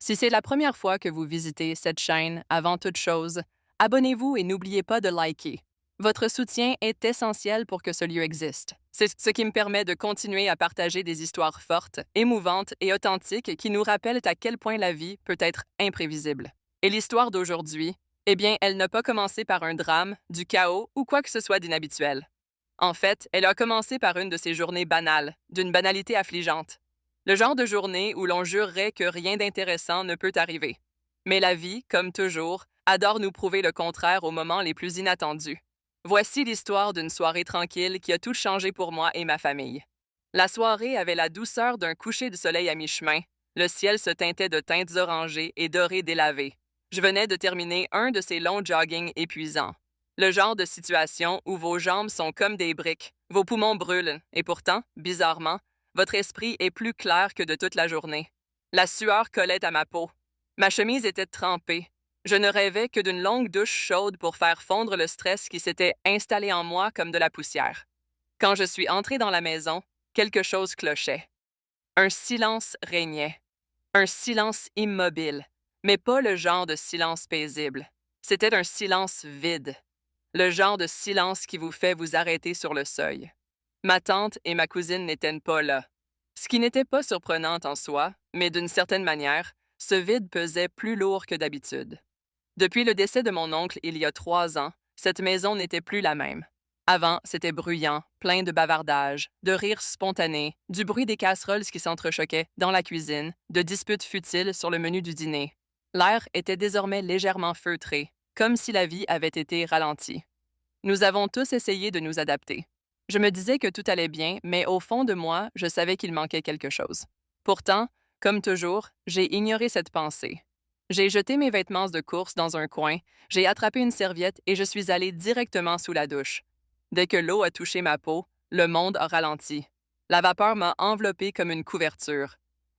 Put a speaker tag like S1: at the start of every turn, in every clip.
S1: Si c'est la première fois que vous visitez cette chaîne, avant toute chose, abonnez-vous et n'oubliez pas de liker. Votre soutien est essentiel pour que ce lieu existe. C'est ce qui me permet de continuer à partager des histoires fortes, émouvantes et authentiques qui nous rappellent à quel point la vie peut être imprévisible. Et l'histoire d'aujourd'hui, eh bien, elle n'a pas commencé par un drame, du chaos ou quoi que ce soit d'inhabituel. En fait, elle a commencé par une de ces journées banales, d'une banalité affligeante. Le genre de journée où l'on jurerait que rien d'intéressant ne peut arriver. Mais la vie, comme toujours, adore nous prouver le contraire aux moments les plus inattendus. Voici l'histoire d'une soirée tranquille qui a tout changé pour moi et ma famille. La soirée avait la douceur d'un coucher de soleil à mi-chemin. Le ciel se teintait de teintes orangées et dorées délavées. Je venais de terminer un de ces longs joggings épuisants. Le genre de situation où vos jambes sont comme des briques, vos poumons brûlent, et pourtant, bizarrement, votre esprit est plus clair que de toute la journée. La sueur collait à ma peau. Ma chemise était trempée. Je ne rêvais que d'une longue douche chaude pour faire fondre le stress qui s'était installé en moi comme de la poussière. Quand je suis entrée dans la maison, quelque chose clochait. Un silence régnait. Un silence immobile, mais pas le genre de silence paisible. C'était un silence vide. Le genre de silence qui vous fait vous arrêter sur le seuil. Ma tante et ma cousine n'étaient pas là. Ce qui n'était pas surprenant en soi, mais d'une certaine manière, ce vide pesait plus lourd que d'habitude. Depuis le décès de mon oncle il y a 3 ans, cette maison n'était plus la même. Avant, c'était bruyant, plein de bavardages, de rires spontanés, du bruit des casseroles qui s'entrechoquaient dans la cuisine, de disputes futiles sur le menu du dîner. L'air était désormais légèrement feutré, comme si la vie avait été ralentie. Nous avons tous essayé de nous adapter. Je me disais que tout allait bien, mais au fond de moi, je savais qu'il manquait quelque chose. Pourtant, comme toujours, j'ai ignoré cette pensée. J'ai jeté mes vêtements de course dans un coin, j'ai attrapé une serviette et je suis allée directement sous la douche. Dès que l'eau a touché ma peau, le monde a ralenti. La vapeur m'a enveloppée comme une couverture.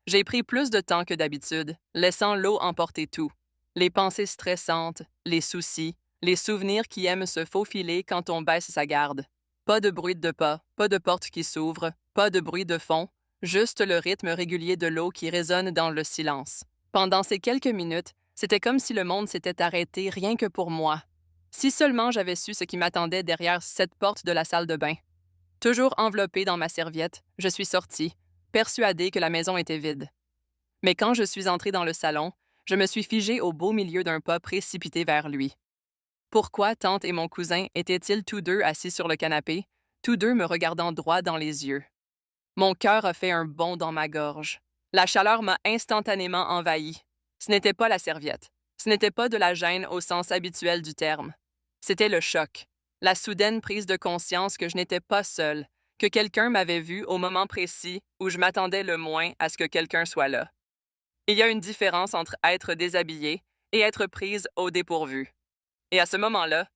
S1: J'ai pris plus de temps que d'habitude, laissant l'eau emporter tout. Les pensées stressantes, les soucis, les souvenirs qui aiment se faufiler quand on baisse sa garde. Pas de bruit de pas, pas de porte qui s'ouvre, pas de bruit de fond, juste le rythme régulier de l'eau qui résonne dans le silence. Pendant ces quelques minutes, c'était comme si le monde s'était arrêté rien que pour moi. Si seulement j'avais su ce qui m'attendait derrière cette porte de la salle de bain. Toujours enveloppée dans ma serviette, je suis sortie, persuadée que la maison était vide. Mais quand je suis entrée dans le salon, je me suis figée au beau milieu d'un pas précipité vers lui. Pourquoi tante et mon cousin étaient-ils tous deux assis sur le canapé, tous deux me regardant droit dans les yeux? Mon cœur a fait un bond dans ma gorge. La chaleur m'a instantanément envahi. Ce n'était pas la serviette. Ce n'était pas de la gêne au sens habituel du terme. C'était le choc, la soudaine prise de conscience que je n'étais pas seule, que quelqu'un m'avait vu au moment précis où je m'attendais le moins à ce que quelqu'un soit là. Il y a une différence entre être déshabillée et être prise au dépourvu. Et à ce moment-là,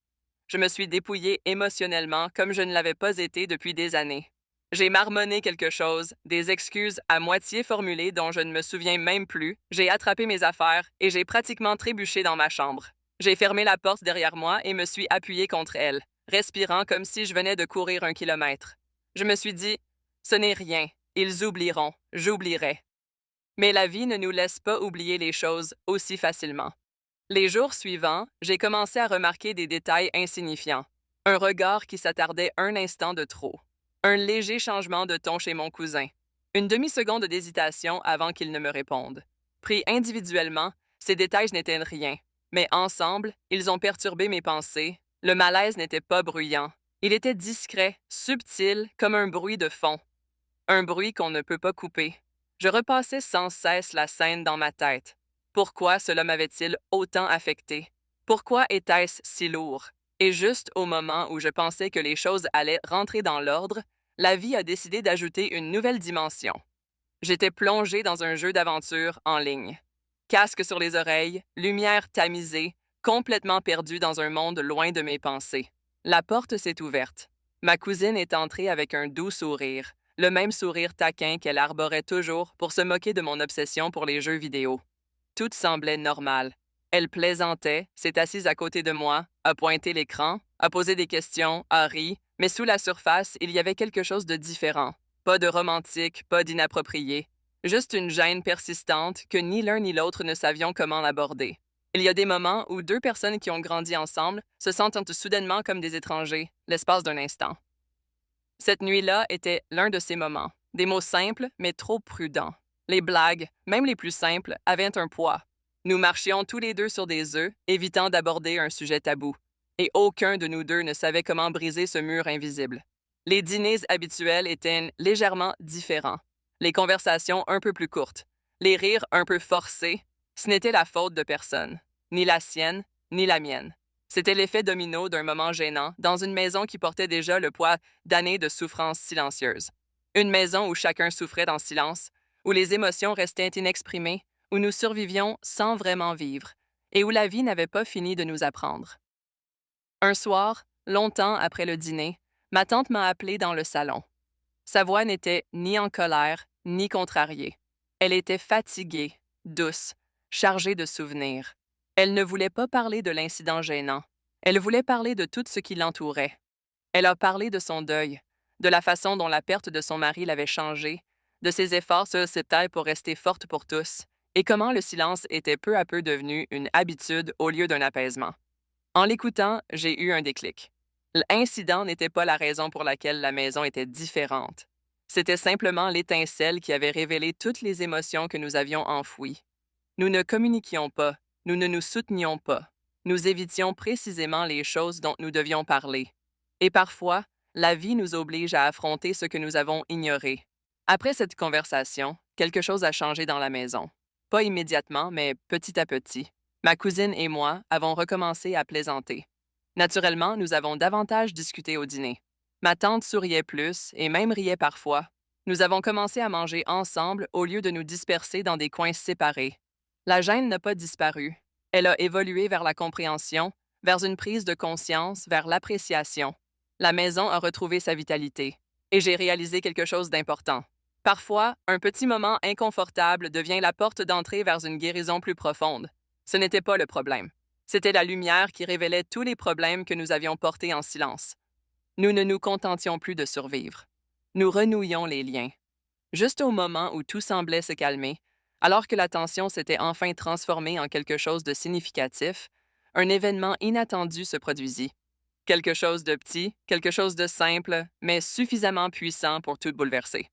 S1: je me suis dépouillée émotionnellement comme je ne l'avais pas été depuis des années. J'ai marmonné quelque chose, des excuses à moitié formulées dont je ne me souviens même plus. J'ai attrapé mes affaires et j'ai pratiquement trébuché dans ma chambre. J'ai fermé la porte derrière moi et me suis appuyée contre elle, respirant comme si je venais de courir 1 kilomètre. Je me suis dit, ce n'est rien, ils oublieront, j'oublierai. Mais la vie ne nous laisse pas oublier les choses aussi facilement. Les jours suivants, j'ai commencé à remarquer des détails insignifiants. Un regard qui s'attardait un instant de trop. Un léger changement de ton chez mon cousin. Une demi-seconde d'hésitation avant qu'il ne me réponde. Pris individuellement, ces détails n'étaient rien. Mais ensemble, ils ont perturbé mes pensées. Le malaise n'était pas bruyant. Il était discret, subtil, comme un bruit de fond. Un bruit qu'on ne peut pas couper. Je repassais sans cesse la scène dans ma tête. Pourquoi cela m'avait-il autant affecté? Pourquoi était-ce si lourd? Et juste au moment où je pensais que les choses allaient rentrer dans l'ordre, la vie a décidé d'ajouter une nouvelle dimension. J'étais plongée dans un jeu d'aventure en ligne. Casque sur les oreilles, lumière tamisée, complètement perdue dans un monde loin de mes pensées. La porte s'est ouverte. Ma cousine est entrée avec un doux sourire, le même sourire taquin qu'elle arborait toujours pour se moquer de mon obsession pour les jeux vidéo. Tout semblait normal. Elle plaisantait, s'est assise à côté de moi, a pointé l'écran, a posé des questions, a ri, mais sous la surface, il y avait quelque chose de différent. Pas de romantique, pas d'inapproprié. Juste une gêne persistante que ni l'un ni l'autre ne savions comment aborder. Il y a des moments où deux personnes qui ont grandi ensemble se sentent soudainement comme des étrangers, l'espace d'un instant. Cette nuit-là était l'un de ces moments. Des mots simples, mais trop prudents. Les blagues, même les plus simples, avaient un poids. Nous marchions tous les deux sur des œufs, évitant d'aborder un sujet tabou. Et aucun de nous deux ne savait comment briser ce mur invisible. Les dîners habituels étaient légèrement différents. Les conversations un peu plus courtes. Les rires un peu forcés. Ce n'était la faute de personne. Ni la sienne, ni la mienne. C'était l'effet domino d'un moment gênant dans une maison qui portait déjà le poids d'années de souffrance silencieuse. Une maison où chacun souffrait en silence, où les émotions restaient inexprimées, où nous survivions sans vraiment vivre, et où la vie n'avait pas fini de nous apprendre. Un soir, longtemps après le dîner, ma tante m'a appelée dans le salon. Sa voix n'était ni en colère, ni contrariée. Elle était fatiguée, douce, chargée de souvenirs. Elle ne voulait pas parler de l'incident gênant. Elle voulait parler de tout ce qui l'entourait. Elle a parlé de son deuil, de la façon dont la perte de son mari l'avait changée, de ses efforts sociétaux pour rester forte pour tous, et comment le silence était peu à peu devenu une habitude au lieu d'un apaisement. En l'écoutant, j'ai eu un déclic. L'incident n'était pas la raison pour laquelle la maison était différente. C'était simplement l'étincelle qui avait révélé toutes les émotions que nous avions enfouies. Nous ne communiquions pas, nous ne nous soutenions pas. Nous évitions précisément les choses dont nous devions parler. Et parfois, la vie nous oblige à affronter ce que nous avons ignoré. Après cette conversation, quelque chose a changé dans la maison. Pas immédiatement, mais petit à petit. Ma cousine et moi avons recommencé à plaisanter. Naturellement, nous avons davantage discuté au dîner. Ma tante souriait plus et même riait parfois. Nous avons commencé à manger ensemble au lieu de nous disperser dans des coins séparés. La gêne n'a pas disparu. Elle a évolué vers la compréhension, vers une prise de conscience, vers l'appréciation. La maison a retrouvé sa vitalité. Et j'ai réalisé quelque chose d'important. Parfois, un petit moment inconfortable devient la porte d'entrée vers une guérison plus profonde. Ce n'était pas le problème. C'était la lumière qui révélait tous les problèmes que nous avions portés en silence. Nous ne nous contentions plus de survivre. Nous renouions les liens. Juste au moment où tout semblait se calmer, alors que la tension s'était enfin transformée en quelque chose de significatif, un événement inattendu se produisit. Quelque chose de petit, quelque chose de simple, mais suffisamment puissant pour tout bouleverser.